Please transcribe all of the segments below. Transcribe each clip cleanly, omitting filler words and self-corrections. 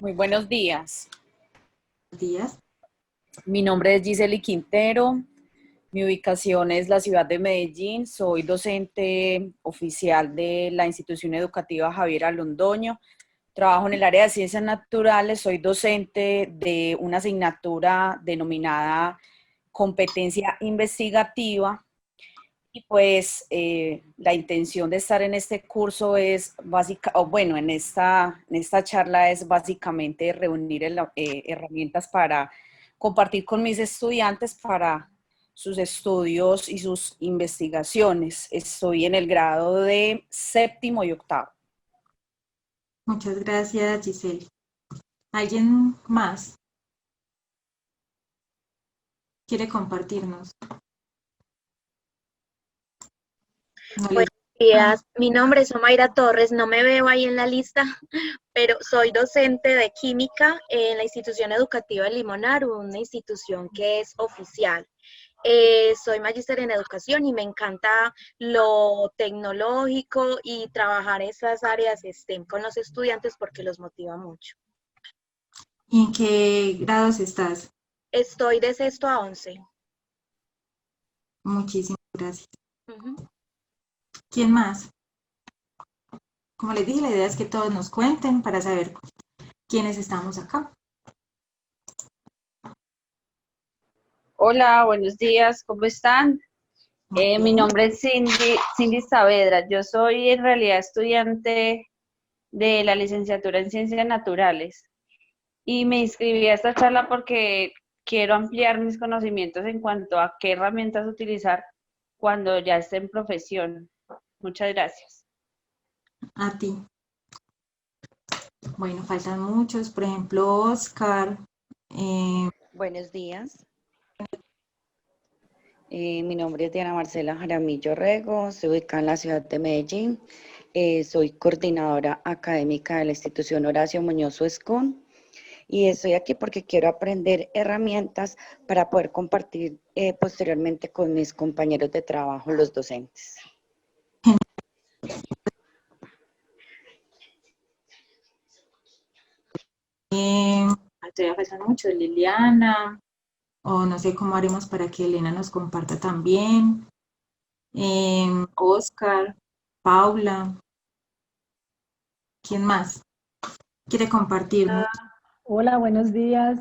Muy buenos días. Días. Mi nombre es Gisely Quintero. Mi ubicación es la ciudad de Medellín. Soy docente oficial de la institución educativa Javiera Londoño. Trabajo en el área de ciencias naturales. Soy docente de una asignatura denominada competencia investigativa. Y pues la intención de estar en este curso es en esta charla es básicamente reunir herramientas para compartir con mis estudiantes para sus estudios y sus investigaciones. Estoy en el grado de séptimo y octavo. Muchas gracias, Giselle. ¿Alguien más quiere compartirnos? No Buenos días, mi nombre es Omaira Torres, no me veo ahí en la lista, pero soy docente de química en la institución educativa de Limonar, una institución que es oficial. Soy magíster en educación y me encanta lo tecnológico y trabajar esas áreas STEM con los estudiantes porque los motiva mucho. ¿Y en qué grados estás? Estoy de sexto a 11. Muchísimas gracias. ¿Quién más? Como les dije, la idea es que todos nos cuenten para saber quiénes estamos acá. Hola, buenos días, ¿cómo están? Mi nombre es Cindy Saavedra. Yo soy en realidad estudiante de la licenciatura en Ciencias Naturales y me inscribí a esta charla porque quiero ampliar mis conocimientos en cuanto a qué herramientas utilizar cuando ya esté en profesión. Muchas gracias. A ti. Bueno, faltan muchos, por ejemplo, Oscar. Buenos días. Mi nombre es Diana Marcela Jaramillo Rego, estoy ubicada en la ciudad de Medellín. Soy coordinadora académica de la institución Horacio Muñoz Escón y estoy aquí porque quiero aprender herramientas para poder compartir posteriormente con mis compañeros de trabajo, los docentes. Todavía faltan muchos, Liliana, o no sé cómo haremos para que Elena nos comparta también. Oscar, Paula. ¿Quién más quiere compartirnos? Hola, buenos días.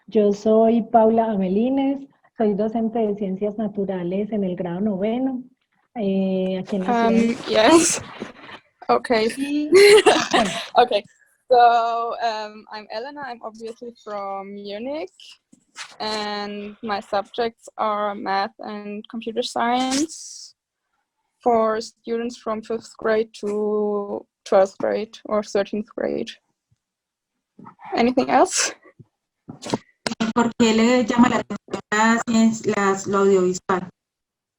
Yo soy Paula Amelines, soy docente de Ciencias Naturales en el grado 9, aquí en la ciudad. Yes. Okay. Bueno. Okay. So I'm Elena. I'm obviously from Munich, and my subjects are math and computer science for students from 5th grade to 12th grade or 13th grade. Anything else? ¿Por qué le llama la atención lo audiovisual?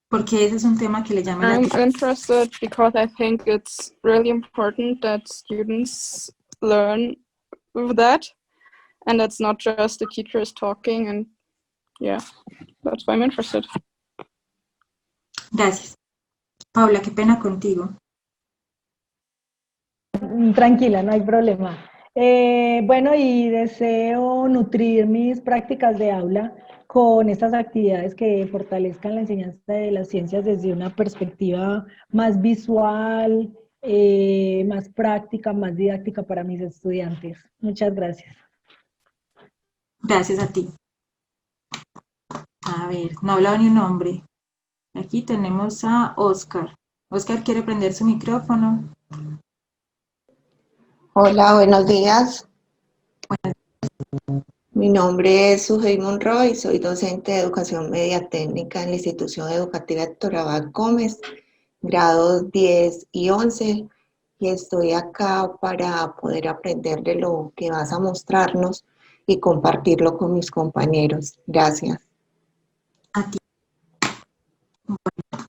Porque ese es un tema que le llama la atención. I'm interested because I think it's really important that students learn with that, and that's not just the teachers talking, and yeah, that's why I'm interested. Gracias. Paula, qué pena contigo. Tranquila, no hay problema. Bueno, y deseo nutrir mis prácticas de aula con estas actividades que fortalezcan la enseñanza de las ciencias desde una perspectiva más visual, más práctica, más didáctica para mis estudiantes. Muchas gracias. Gracias a ti. A ver, no ha hablado ni un nombre. Aquí tenemos a Oscar. Oscar quiere prender su micrófono. Hola, buenos días. Mi nombre es Sujei Monroy, soy docente de Educación Media Técnica en la Institución Educativa Héctor Abad Gómez, grados 10 y 11, y estoy acá para poder aprender de lo que vas a mostrarnos y compartirlo con mis compañeros. Gracias. A ti. Bueno,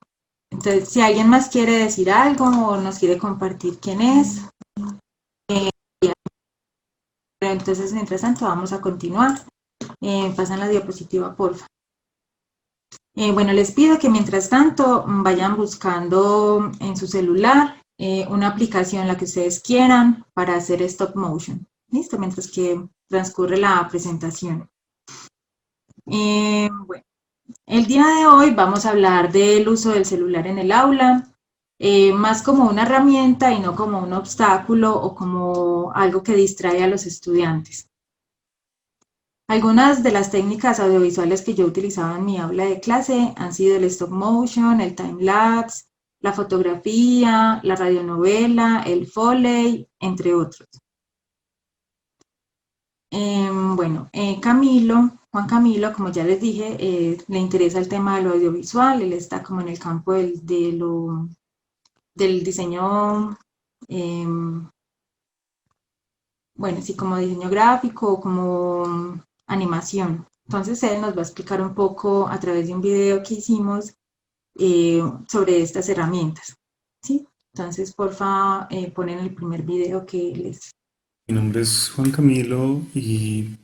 entonces, si alguien más quiere decir algo o nos quiere compartir quién es, pero entonces, mientras tanto, vamos a continuar. Pasan la diapositiva, porfa. Bueno, les pido que mientras tanto vayan buscando en su celular una aplicación, la que ustedes quieran, para hacer stop motion. Listo, mientras que transcurre la presentación. Bueno, el día de hoy vamos a hablar del uso del celular en el aula, más como una herramienta y no como un obstáculo o como algo que distrae a los estudiantes. Algunas de las técnicas audiovisuales que yo utilizaba en mi aula de clase han sido el stop motion, el time lapse, la fotografía, la radionovela, el Foley, entre otros. Bueno, Juan Camilo, como ya les dije, le interesa el tema de lo audiovisual, él está como en el campo del diseño, bueno, sí, como diseño gráfico, como animación. Entonces él nos va a explicar un poco a través de un video que hicimos sobre estas herramientas, ¿sí? Entonces, porfa, ponen el primer video que les... Mi nombre es Juan Camilo y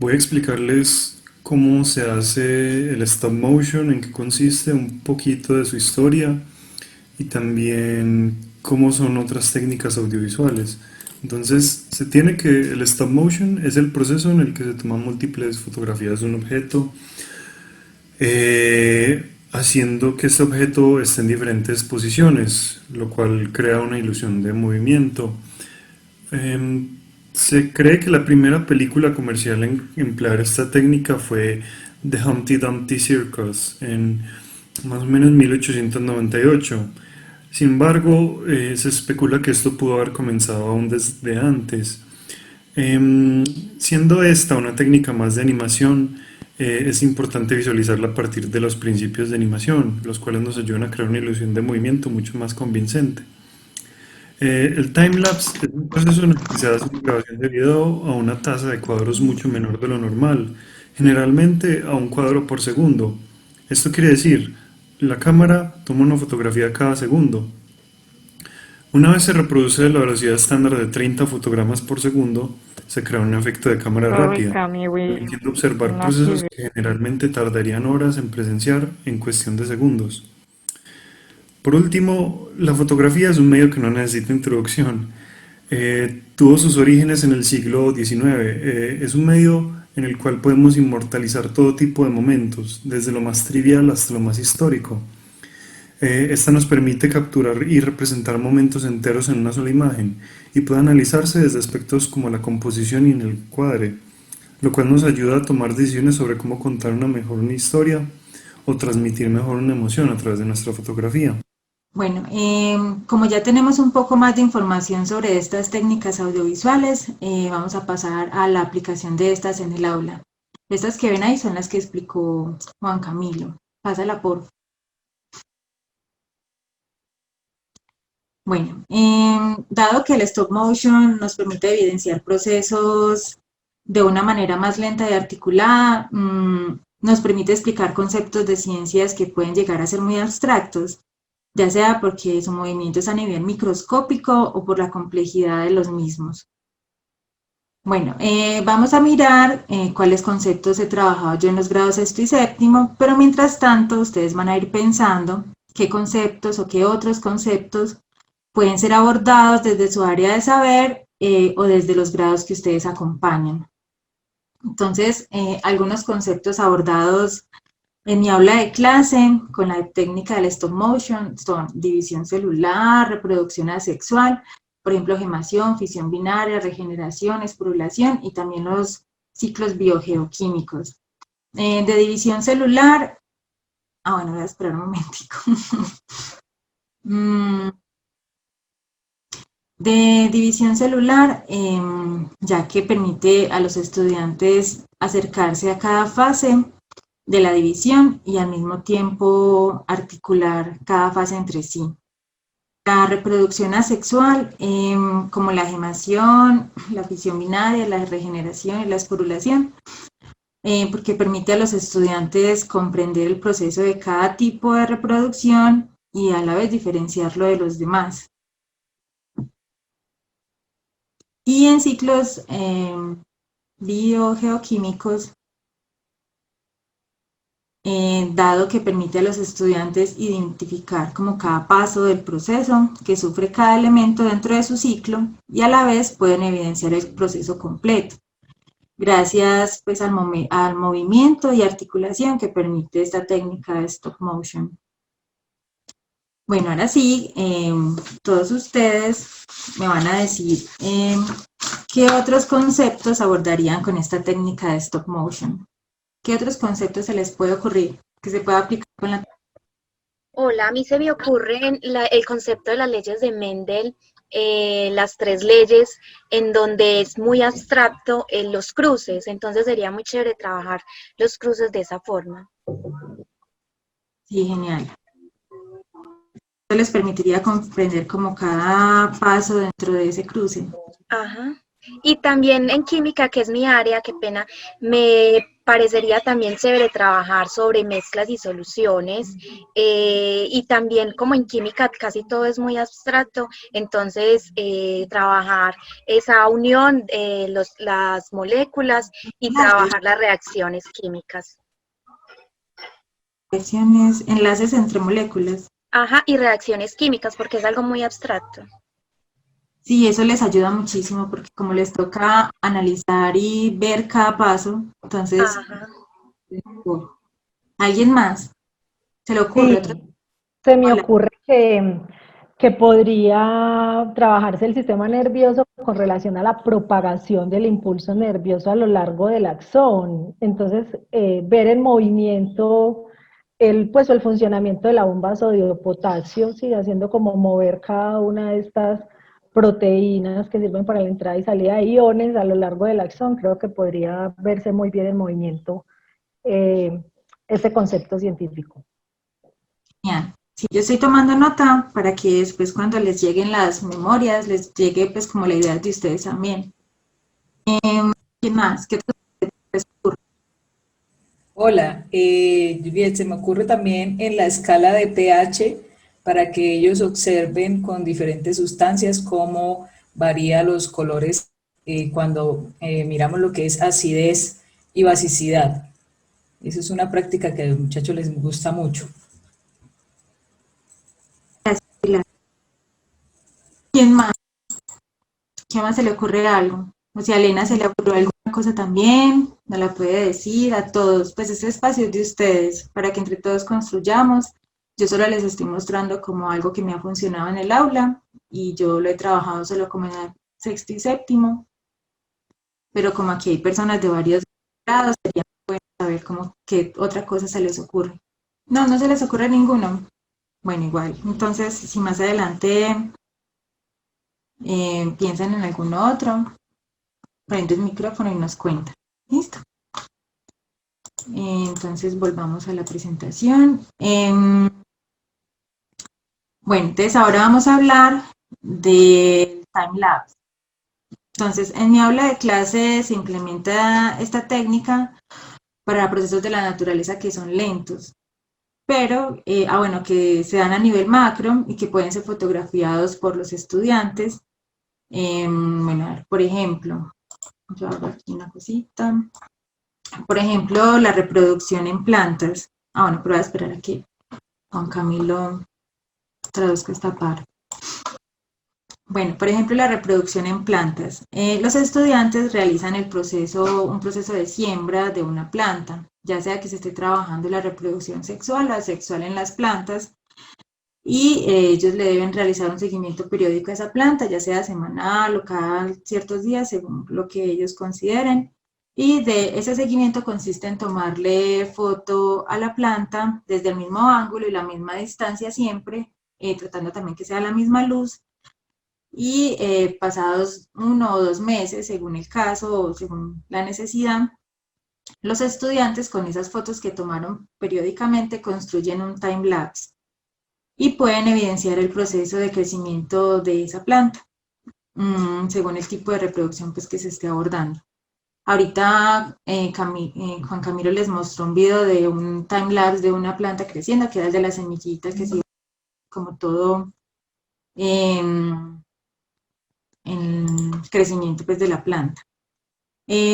voy a explicarles cómo se hace el stop motion, en qué consiste, un poquito de su historia y también cómo son otras técnicas audiovisuales. Entonces, se tiene que el stop motion es el proceso en el que se toman múltiples fotografías de un objeto, haciendo que este objeto esté en diferentes posiciones, lo cual crea una ilusión de movimiento. Se cree que la primera película comercial en emplear esta técnica fue The Humpty Dumpty Circus en más o menos 1898. Sin embargo, se especula que esto pudo haber comenzado aún desde antes. Siendo esta una técnica más de animación, es importante visualizarla a partir de los principios de animación, los cuales nos ayudan a crear una ilusión de movimiento mucho más convincente. El timelapse es un proceso en el que se hace una grabación de video a una tasa de cuadros mucho menor de lo normal, generalmente a un cuadro por segundo. Esto quiere decir, la cámara toma una fotografía cada segundo. Una vez se reproduce la velocidad estándar de 30 fotogramas por segundo, se crea un efecto de cámara rápida, permitiendo observar procesos que generalmente tardarían horas en presenciar en cuestión de segundos. Por último, la fotografía es un medio que no necesita introducción. Tuvo sus orígenes en el siglo XIX. Es un medio en el cual podemos inmortalizar todo tipo de momentos, desde lo más trivial hasta lo más histórico. Esta nos permite capturar y representar momentos enteros en una sola imagen y puede analizarse desde aspectos como la composición y en el encuadre, lo cual nos ayuda a tomar decisiones sobre cómo contar una historia o transmitir mejor una emoción a través de nuestra fotografía. Bueno, como ya tenemos un poco más de información sobre estas técnicas audiovisuales, vamos a pasar a la aplicación de estas en el aula. Estas que ven ahí son las que explicó Juan Camilo. Pásala, por favor. Bueno, dado que el stop motion nos permite evidenciar procesos de una manera más lenta y articulada, nos permite explicar conceptos de ciencias que pueden llegar a ser muy abstractos, ya sea porque su movimiento es a nivel microscópico o por la complejidad de los mismos. Bueno, vamos a mirar cuáles conceptos he trabajado yo en los grados sexto y séptimo, pero mientras tanto ustedes van a ir pensando qué conceptos o qué otros conceptos pueden ser abordados desde su área de saber o desde los grados que ustedes acompañan. Entonces, algunos conceptos abordados en mi aula de clase con la técnica del stop motion son división celular, reproducción asexual, por ejemplo, gemación, fisión binaria, regeneración, esporulación y también los ciclos biogeoquímicos. De división celular, bueno, voy a esperar un momentico. De división celular, ya que permite a los estudiantes acercarse a cada fase de la división y al mismo tiempo articular cada fase entre sí. La reproducción asexual, como la gemación, la fisión binaria, la regeneración y la esporulación, porque permite a los estudiantes comprender el proceso de cada tipo de reproducción y a la vez diferenciarlo de los demás. Y en ciclos biogeoquímicos, dado que permite a los estudiantes identificar como cada paso del proceso que sufre cada elemento dentro de su ciclo y a la vez pueden evidenciar el proceso completo, gracias pues al movimiento y articulación que permite esta técnica de stop motion. Bueno, ahora sí, todos ustedes me van a decir qué otros conceptos abordarían con esta técnica de stop motion. ¿Qué otros conceptos se les puede ocurrir que se pueda aplicar con la... Hola, a mí se me ocurre el concepto de las leyes de Mendel, las tres leyes, en donde es muy abstracto los cruces, entonces sería muy chévere trabajar los cruces de esa forma. Sí, genial. Esto les permitiría comprender como cada paso dentro de ese cruce. Ajá. Y también en química, que es mi área, qué pena, me parecería también chévere trabajar sobre mezclas y soluciones, y también como en química casi todo es muy abstracto, entonces trabajar esa unión de las moléculas y trabajar las reacciones químicas. Reacciones, enlaces entre moléculas. Ajá, y reacciones químicas, porque es algo muy abstracto. Sí, eso les ayuda muchísimo porque como les toca analizar y ver cada paso, entonces, Ajá. ¿Alguien más? ¿Se le ocurre otro? Sí, se me Hola. ocurre que podría trabajarse el sistema nervioso con relación a la propagación del impulso nervioso a lo largo del axón. Entonces, ver el movimiento, pues, el funcionamiento de la bomba sodio-potasio, ¿sí? Haciendo como mover cada una de estas proteínas que sirven para la entrada y salida de iones a lo largo del axón. Creo que podría verse muy bien el movimiento, ese concepto científico. Genial. Sí, yo estoy tomando nota para que después cuando les lleguen las memorias, les llegue pues como la idea de ustedes también. ¿Qué más? ¿Qué otros les ocurre? Hola, bien, se me ocurre también en la escala de pH para que ellos observen con diferentes sustancias cómo varía los colores cuando miramos lo que es acidez y basicidad. Esa es una práctica que a los muchachos les gusta mucho. ¿Quién más? ¿Quién más se le ocurre algo? O si a Elena se le ocurrió alguna cosa también, nos la puede decir a todos. Pues este espacio es de ustedes, para que entre todos construyamos. Yo solo les estoy mostrando como algo que me ha funcionado en el aula y yo lo he trabajado solo como en el sexto y séptimo. Pero como aquí hay personas de varios grados, sería bueno saber como qué otra cosa se les ocurre. No, no se les ocurre ninguno. Bueno, igual. Entonces, si más adelante piensan en alguno otro, prende el micrófono y nos cuenta. ¿Listo? Entonces, volvamos a la presentación. Bueno, entonces ahora vamos a hablar del time-lapse. Entonces, en mi aula de clase se implementa esta técnica para procesos de la naturaleza que son lentos, pero, bueno, que se dan a nivel macro y que pueden ser fotografiados por los estudiantes. Bueno, a ver, por ejemplo, yo hago aquí una cosita. Por ejemplo, la reproducción en plantas. Bueno, pero voy a esperar a que Juan Camilo traduzca esta parte. Bueno, por ejemplo, la reproducción en plantas. Los estudiantes realizan un proceso de siembra de una planta, ya sea que se esté trabajando la reproducción sexual o asexual en las plantas, y ellos le deben realizar un seguimiento periódico a esa planta, ya sea semanal o cada ciertos días, según lo que ellos consideren. Y de ese seguimiento consiste en tomarle foto a la planta desde el mismo ángulo y la misma distancia siempre, tratando también que sea la misma luz. Y pasados 1 o 2 meses, según el caso o según la necesidad, los estudiantes con esas fotos que tomaron periódicamente construyen un time-lapse y pueden evidenciar el proceso de crecimiento de esa planta, según el tipo de reproducción pues, que se esté abordando. Ahorita Juan Camilo les mostró un video de un time-lapse de una planta creciendo, que era el de las semillitas, que se iba como todo en crecimiento pues, de la planta.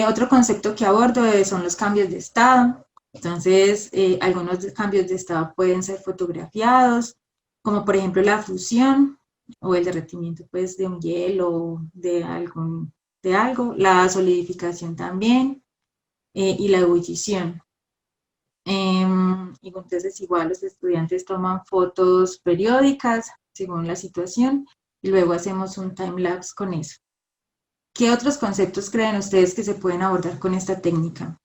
Otro concepto que abordo son los cambios de estado. Entonces, algunos cambios de estado pueden ser fotografiados, como por ejemplo la fusión o el derretimiento pues, de un hielo o de algo, la solidificación también y la ebullición. Y entonces igual los estudiantes toman fotos periódicas según la situación y luego hacemos un time-lapse con eso. ¿Qué otros conceptos creen ustedes que se pueden abordar con esta técnica?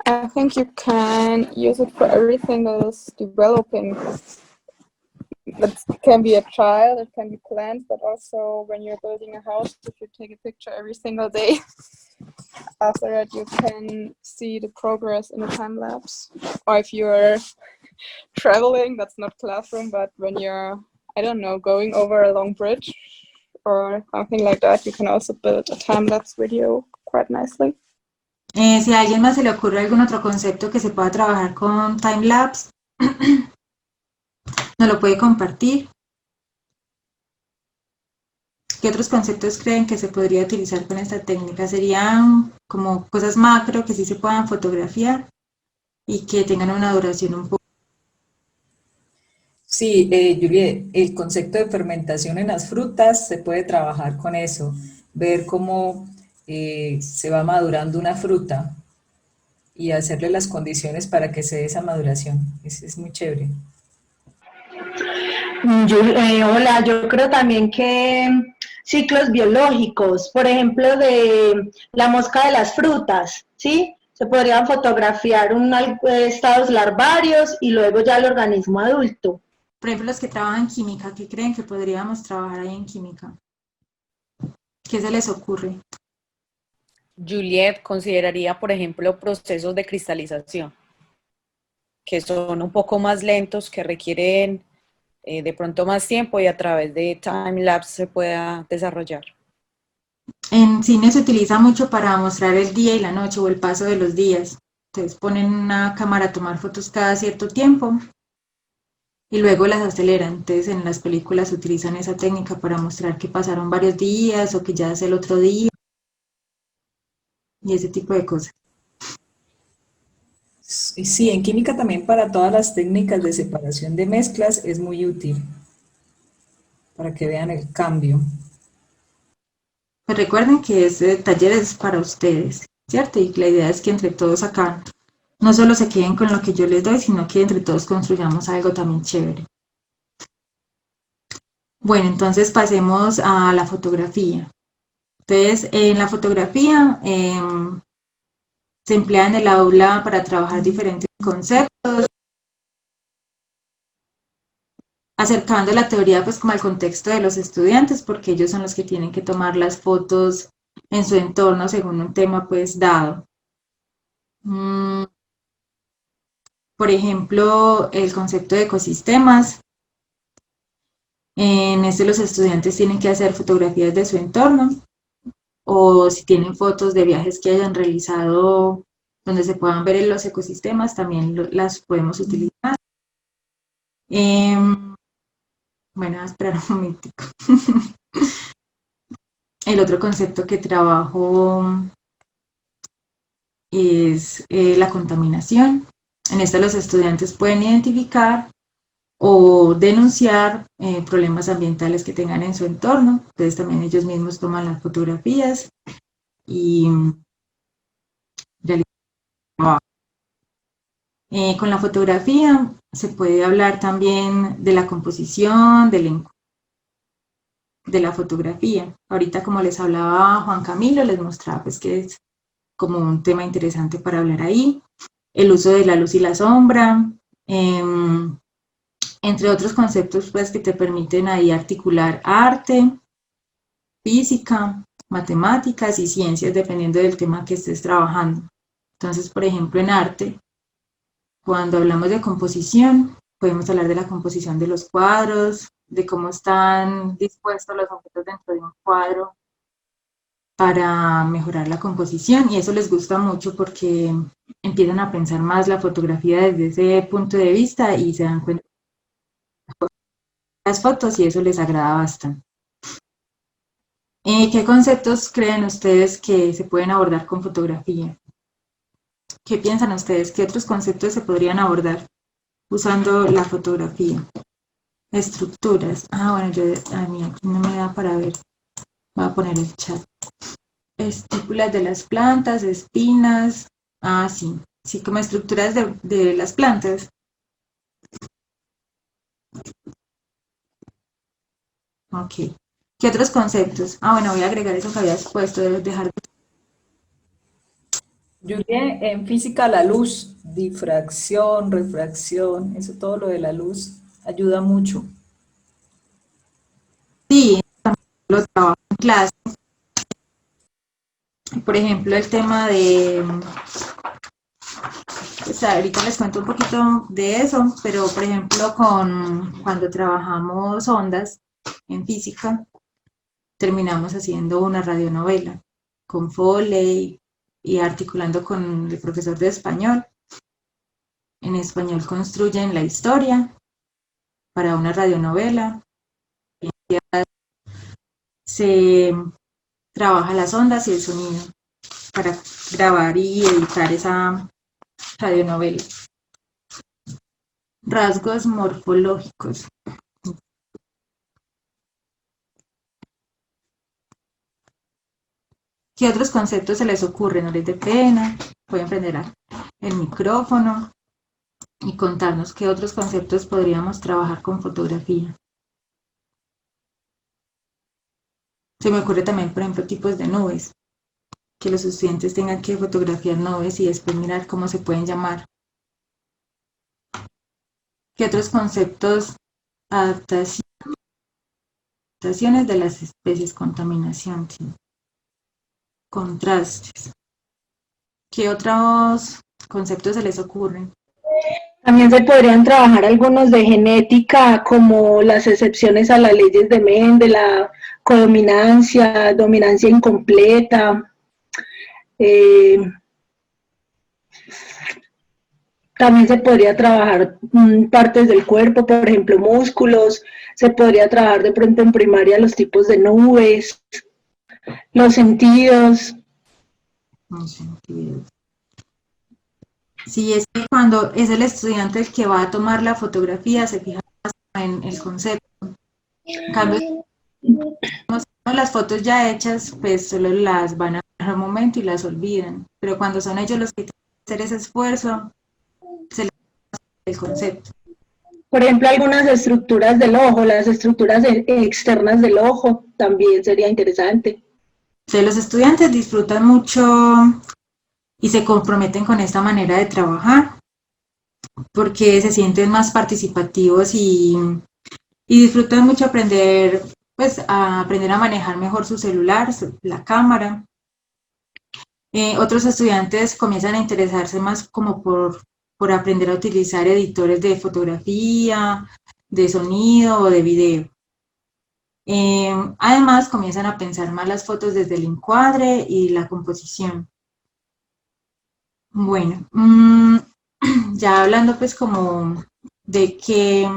I think you can use it for everything that is developing. It can be a child, it can be plants, but also when you're building a house, if you take a picture every single day, after that you can see the progress in a time lapse. Or if you're traveling, that's not classroom, but when you're, I don't know, going over a long bridge or something like that, you can also build a time lapse video quite nicely. Si a alguien más se le ocurre algún otro concepto que se pueda trabajar con time-lapse, nos lo puede compartir. ¿Qué otros conceptos creen que se podría utilizar con esta técnica? Serían como cosas macro que sí se puedan fotografiar y que tengan una duración un poco. Sí, Juliet, el concepto de fermentación en las frutas se puede trabajar con eso, ver cómo se va madurando una fruta y hacerle las condiciones para que se dé esa maduración. Es muy chévere. Hola, yo creo también que ciclos biológicos, por ejemplo, de la mosca de las frutas, ¿sí? Se podrían fotografiar estados larvarios y luego ya el organismo adulto. Por ejemplo, los que trabajan en química, ¿qué creen que podríamos trabajar ahí en química? ¿Qué se les ocurre? Juliet consideraría, por ejemplo, procesos de cristalización, que son un poco más lentos, que requieren de pronto más tiempo y a través de time-lapse se pueda desarrollar. En cine se utiliza mucho para mostrar el día y la noche o el paso de los días. Entonces ponen una cámara a tomar fotos cada cierto tiempo y luego las aceleran. Entonces en las películas utilizan esa técnica para mostrar que pasaron varios días o que ya es el otro día y ese tipo de cosas. Sí, en química también para todas las técnicas de separación de mezclas es muy útil para que vean el cambio. Pues recuerden que este taller es para ustedes, ¿cierto? Y la idea es que entre todos acá no solo se queden con lo que yo les doy, sino que entre todos construyamos algo también chévere. Bueno, entonces pasemos a la fotografía. Entonces, en la fotografía se emplea en el aula para trabajar diferentes conceptos, acercando la teoría pues como al contexto de los estudiantes, porque ellos son los que tienen que tomar las fotos en su entorno según un tema pues dado. Por ejemplo, el concepto de ecosistemas. En este los estudiantes tienen que hacer fotografías de su entorno o si tienen fotos de viajes que hayan realizado donde se puedan ver los ecosistemas, también las podemos utilizar. Bueno, a esperar un momentico. El otro concepto que trabajo es la contaminación. En esta los estudiantes pueden identificar o denunciar problemas ambientales que tengan en su entorno. Entonces también ellos mismos toman las fotografías y realizan trabajo. Con la fotografía se puede hablar también de la composición, de la fotografía. Ahorita como les hablaba Juan Camilo, les mostraba pues que es como un tema interesante para hablar ahí. El uso de la luz y la sombra, entre otros conceptos pues que te permiten ahí articular arte, física, matemáticas y ciencias dependiendo del tema que estés trabajando. Entonces, por ejemplo, en arte, cuando hablamos de composición, podemos hablar de la composición de los cuadros, de cómo están dispuestos los objetos dentro de un cuadro para mejorar la composición, y eso les gusta mucho porque empiezan a pensar más la fotografía desde ese punto de vista y se dan cuenta de las fotos y eso les agrada bastante. ¿Qué conceptos creen ustedes que se pueden abordar con fotografía? ¿Qué piensan ustedes? ¿Qué otros conceptos se podrían abordar usando la fotografía? Estructuras. Bueno, a mí aquí no me da para ver. Voy a poner el chat. Estípulas de las plantas, espinas. Sí. Sí, como estructuras de las plantas. Ok. ¿Qué otros conceptos? Bueno, voy a agregar eso que habías puesto, de dejar. Julie, en física la luz, difracción, refracción, eso todo lo de la luz ayuda mucho. Sí, lo trabajo en clase. Por ejemplo, el tema de, pues ahorita les cuento un poquito de eso, pero por ejemplo, cuando trabajamos ondas en física, terminamos haciendo una radionovela con Foley y articulando con el profesor de español. En español construyen la historia para una radionovela. Se trabaja las ondas y el sonido para grabar y editar esa radionovela. Rasgos morfológicos. ¿Qué otros conceptos se les ocurren? No les dé pena, pueden prender el micrófono y contarnos qué otros conceptos podríamos trabajar con fotografía. Se me ocurre también, por ejemplo, tipos de nubes, que los estudiantes tengan que fotografiar nubes y después mirar cómo se pueden llamar. ¿Qué otros conceptos? Adaptaciones de las especies, contaminación, sí. Contrastes. ¿Qué otros conceptos se les ocurren? También se podrían trabajar algunos de genética, como las excepciones a las leyes de Mendel, la codominancia, dominancia incompleta. También se podría trabajar partes del cuerpo, por ejemplo, músculos. Se podría trabajar de pronto en primaria los tipos de nubes, los sentidos. Los sentidos. Sí, es que cuando es el estudiante el que va a tomar la fotografía, se fija más en el concepto. En cambio, las fotos ya hechas, pues solo las van a ver un momento y las olvidan. Pero cuando son ellos los que tienen que hacer ese esfuerzo, se les da el concepto. Por ejemplo, algunas estructuras del ojo, las estructuras externas del ojo, también sería interesante. Los estudiantes disfrutan mucho y se comprometen con esta manera de trabajar, porque se sienten más participativos y disfrutan mucho aprender, pues, a aprender a manejar mejor su celular, la cámara. Otros estudiantes comienzan a interesarse más como por aprender a utilizar editores de fotografía, de sonido o de video. Además, comienzan a pensar más las fotos desde el encuadre y la composición. Bueno, ya hablando pues como de qué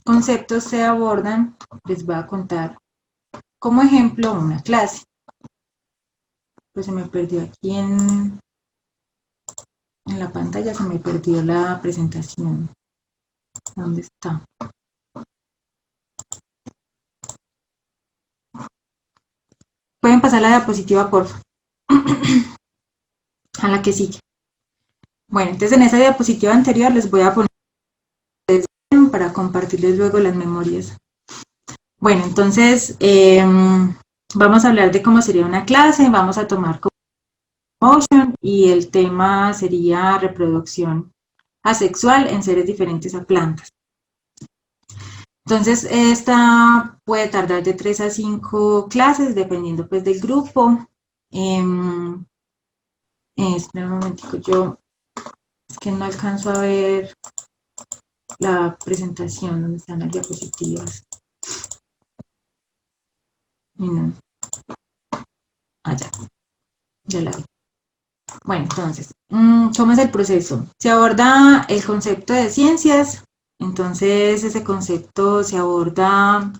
conceptos se abordan, les voy a contar como ejemplo una clase. Pues se me perdió aquí en la pantalla, se me perdió la presentación. ¿Dónde está? Pueden pasar la diapositiva, por favor. A la que sigue. Bueno, entonces en esa diapositiva anterior les voy a poner para compartirles luego las memorias. Bueno, entonces vamos a hablar de cómo sería una clase, vamos a tomar como motion y el tema sería reproducción asexual en seres diferentes a plantas. Entonces, esta puede tardar de 3 a 5 clases, dependiendo pues del grupo. Espera un momentico, yo es que no alcanzo a ver la presentación donde están las diapositivas. Y no. Ya la vi. Bueno, entonces, ¿cómo es el proceso? Se aborda el concepto de ciencias, entonces ese concepto se aborda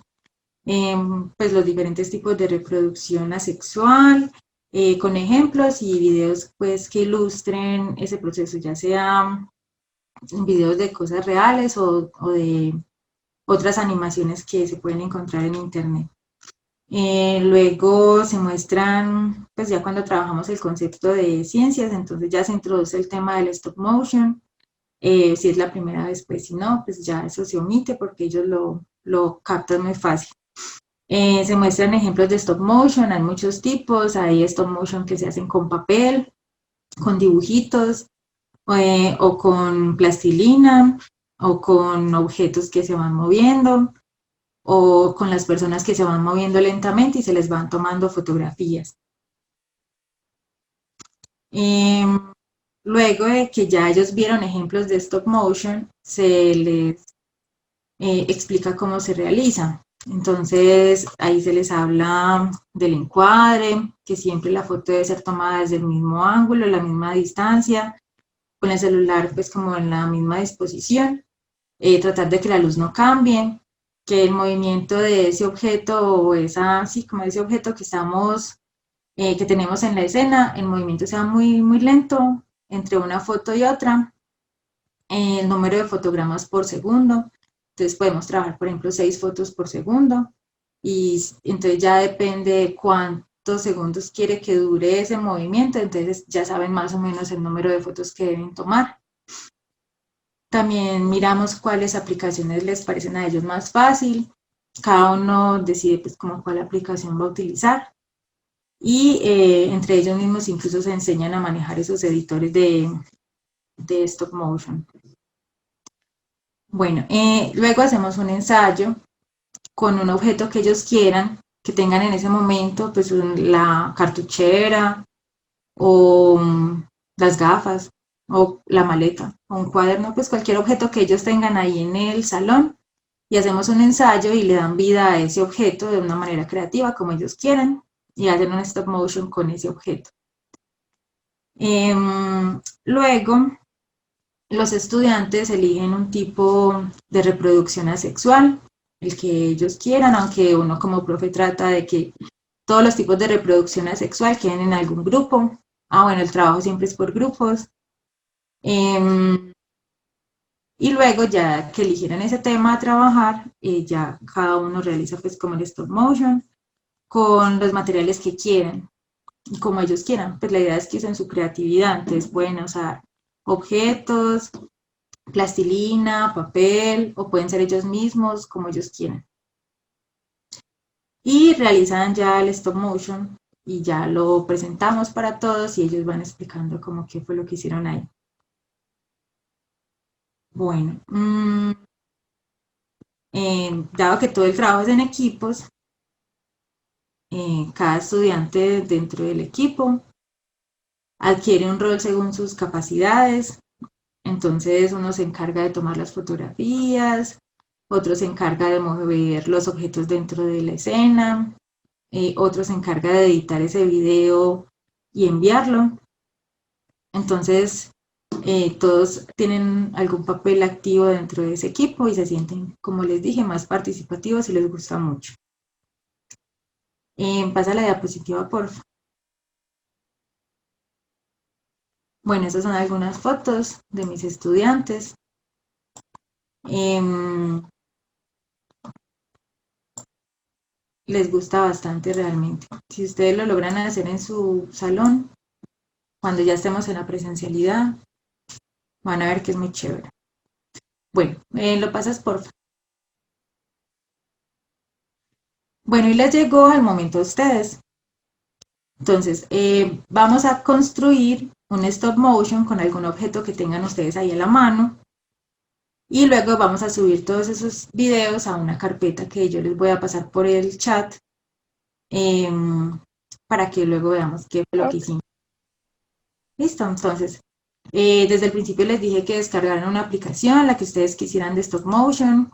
pues los diferentes tipos de reproducción asexual, con ejemplos y videos pues que ilustren ese proceso, ya sea videos de cosas reales o de otras animaciones que se pueden encontrar en internet. Luego se muestran, pues ya cuando trabajamos el concepto de ciencias, entonces ya se introduce el tema del stop motion. Si es la primera vez, pues si no, pues ya eso se omite porque ellos lo captan muy fácil. Se muestran ejemplos de stop motion, hay muchos tipos, hay stop motion que se hacen con papel, con dibujitos, o con plastilina, o con objetos que se van moviendo, o con las personas que se van moviendo lentamente y se les van tomando fotografías. Luego de que ya ellos vieron ejemplos de stop motion, se les explica cómo se realiza. Entonces, ahí se les habla del encuadre, que siempre la foto debe ser tomada desde el mismo ángulo, la misma distancia, con el celular pues como en la misma disposición, tratar de que la luz no cambie, que el movimiento de ese objeto o como ese objeto que estamos, que tenemos en la escena, el movimiento sea muy, muy lento entre una foto y otra, el número de fotogramas por segundo. Entonces podemos trabajar, por ejemplo, 6 fotos por segundo y entonces ya depende de cuántos segundos quiere que dure ese movimiento, entonces ya saben más o menos el número de fotos que deben tomar. También miramos cuáles aplicaciones les parecen a ellos más fácil, cada uno decide pues como cuál aplicación va a utilizar y entre ellos mismos incluso se enseñan a manejar esos editores de stop motion. Bueno, luego hacemos un ensayo con un objeto que ellos quieran, que tengan en ese momento, pues la cartuchera o las gafas o la maleta o un cuaderno, pues cualquier objeto que ellos tengan ahí en el salón y hacemos un ensayo y le dan vida a ese objeto de una manera creativa como ellos quieran y hacen un stop motion con ese objeto. Luego, los estudiantes eligen un tipo de reproducción asexual, el que ellos quieran, aunque uno como profe trata de que todos los tipos de reproducción asexual queden en algún grupo. Bueno, el trabajo siempre es por grupos. Y luego ya que eligieran ese tema a trabajar, ya cada uno realiza pues como el stop motion con los materiales que quieran, como ellos quieran. Pues la idea es que usen su creatividad, entonces pueden usar objetos, plastilina, papel, o pueden ser ellos mismos, como ellos quieran. Y realizan ya el stop motion y ya lo presentamos para todos y ellos van explicando como qué fue lo que hicieron ahí. Bueno, dado que todo el trabajo es en equipos, cada estudiante dentro del equipo adquiere un rol según sus capacidades. Entonces uno se encarga de tomar las fotografías, otro se encarga de mover los objetos dentro de la escena, otro se encarga de editar ese video y enviarlo. Entonces todos tienen algún papel activo dentro de ese equipo y se sienten, como les dije, más participativos y les gusta mucho. Pasa la diapositiva, por favor. Bueno, esas son algunas fotos de mis estudiantes. Les gusta bastante realmente. Si ustedes lo logran hacer en su salón, cuando ya estemos en la presencialidad, van a ver que es muy chévere. Bueno, lo pasas por favor. Bueno, y les llegó el momento a ustedes. Entonces, vamos a construir un stop motion con algún objeto que tengan ustedes ahí a la mano. Y luego vamos a subir todos esos videos a una carpeta que yo les voy a pasar por el chat para que luego veamos qué fue lo que hicimos. Listo, entonces, desde el principio les dije que descargaran una aplicación, la que ustedes quisieran de stop motion.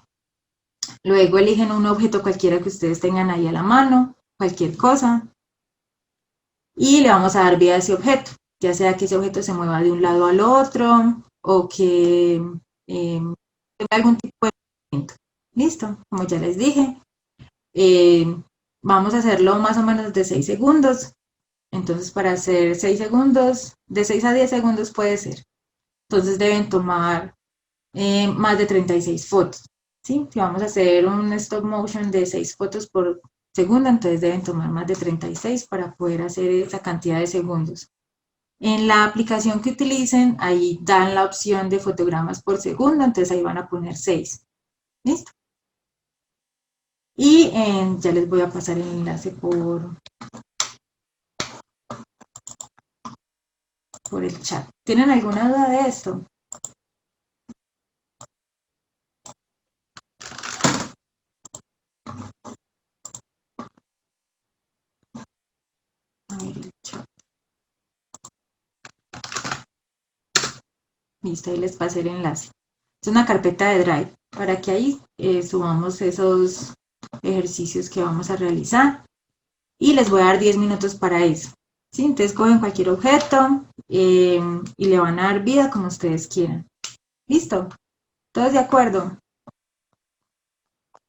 Luego eligen un objeto cualquiera que ustedes tengan ahí a la mano, cualquier cosa. Y le vamos a dar vida a ese objeto, ya sea que ese objeto se mueva de un lado al otro o que tenga algún tipo de movimiento. Listo, como ya les dije, vamos a hacerlo más o menos de 6 segundos. Entonces, para hacer 6 segundos, de 6 a 10 segundos puede ser. Entonces, deben tomar más de 36 fotos. ¿Sí? Si vamos a hacer un stop motion de 6 fotos por segundo, entonces deben tomar más de 36 para poder hacer esa cantidad de segundos. En la aplicación que utilicen, ahí dan la opción de fotogramas por segundo, entonces ahí van a poner 6. ¿Listo? Y ya les voy a pasar el enlace por el chat. ¿Tienen alguna duda de esto? A ver el chat. Listo, ahí les pasé el enlace. Es una carpeta de Drive para que ahí subamos esos ejercicios que vamos a realizar. Y les voy a dar 10 minutos para eso. ¿Sí? Entonces cogen cualquier objeto y le van a dar vida como ustedes quieran. ¿Listo? ¿Todos de acuerdo?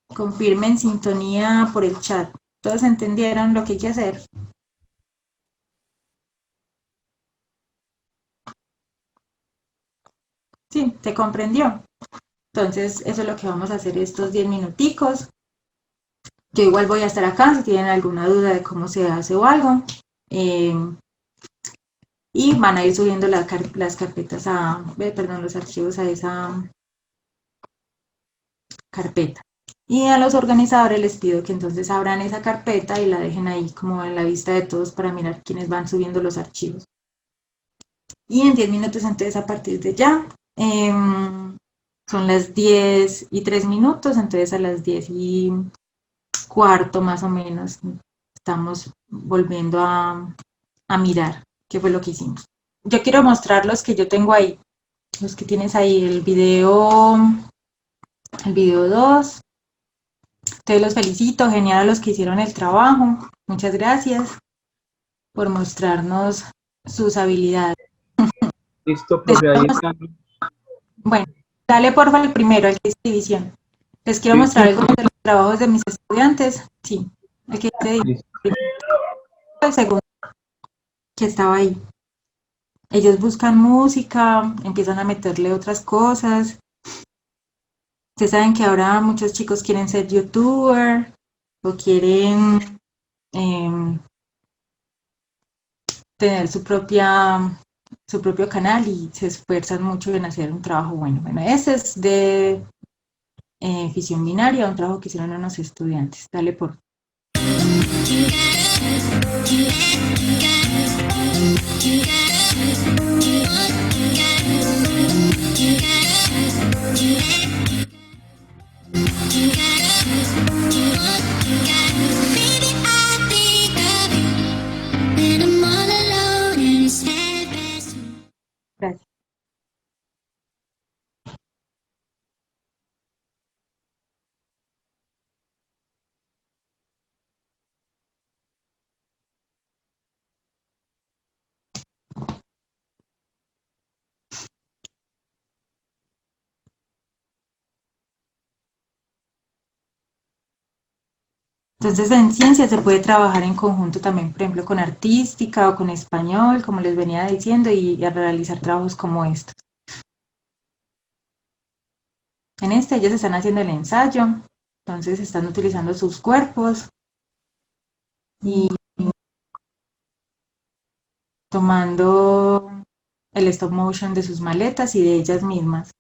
Confirmen sintonía por el chat. ¿Todos entendieron lo que hay que hacer? Sí, ¿se comprendió? Entonces, eso es lo que vamos a hacer estos 10 minuticos. Yo igual voy a estar acá si tienen alguna duda de cómo se hace o algo. Y van a ir subiendo las carpetas los archivos a esa carpeta. Y a los organizadores les pido que entonces abran esa carpeta y la dejen ahí como en la vista de todos para mirar quiénes van subiendo los archivos. Y en 10 minutos entonces a partir de ya, son las 10:03, entonces a las 10:15 más o menos estamos volviendo a mirar qué fue lo que hicimos. Yo quiero mostrar los que yo tengo ahí, los que tienes ahí, el video 2. Entonces los felicito, genial a los que hicieron el trabajo. Muchas gracias por mostrarnos sus habilidades. Listo, profe, ahí está. Bueno, dale porfa el primero, el que es división. Les quiero mostrar algunos de los trabajos de mis estudiantes. Sí, el que dice el segundo, que estaba ahí. Ellos buscan música, empiezan a meterle otras cosas. Ustedes saben que ahora muchos chicos quieren ser youtuber o quieren tener su propio canal y se esfuerzan mucho en hacer un trabajo bueno. Bueno, ese es de fisión binaria, un trabajo que hicieron unos estudiantes. Dale por. Gracias. Entonces, en ciencia se puede trabajar en conjunto también, por ejemplo, con artística o con español, como les venía diciendo, y a realizar trabajos como estos. En este ellos están haciendo el ensayo, entonces están utilizando sus cuerpos y tomando el stop motion de sus maletas y de ellas mismas.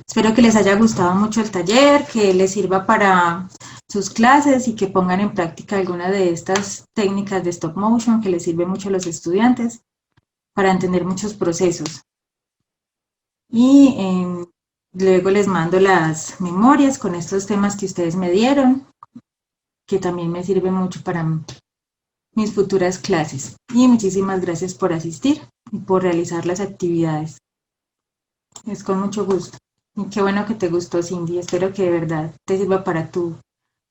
Espero que les haya gustado mucho el taller, que les sirva para sus clases y que pongan en práctica alguna de estas técnicas de stop motion que les sirve mucho a los estudiantes para entender muchos procesos. Y luego les mando las memorias con estos temas que ustedes me dieron, que también me sirven mucho para mis futuras clases. Y muchísimas gracias por asistir y por realizar las actividades. Es con mucho gusto. Y qué bueno que te gustó, Cindy. Espero que de verdad te sirva para tu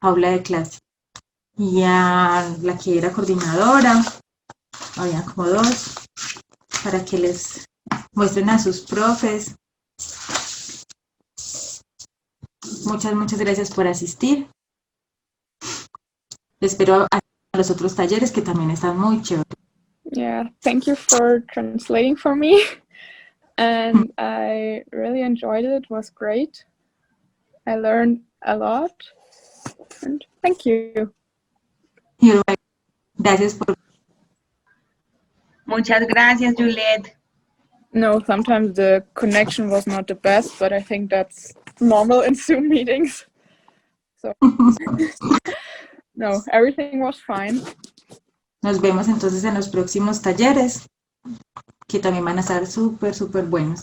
aula de clase. Y a la que era coordinadora, había como dos, para que les muestren a sus profes. Muchas gracias por asistir. Espero a los otros talleres que también están muy chéveres. Yeah, thank you for translating for me. And I really enjoyed it. It was great. I learned a lot. And thank you. You're welcome. Gracias por... Muchas gracias, Juliet. No, sometimes the connection was not the best, but I think that's normal in Zoom meetings. So, no, everything was fine. Nos vemos entonces en los próximos talleres, que también van a estar súper buenos.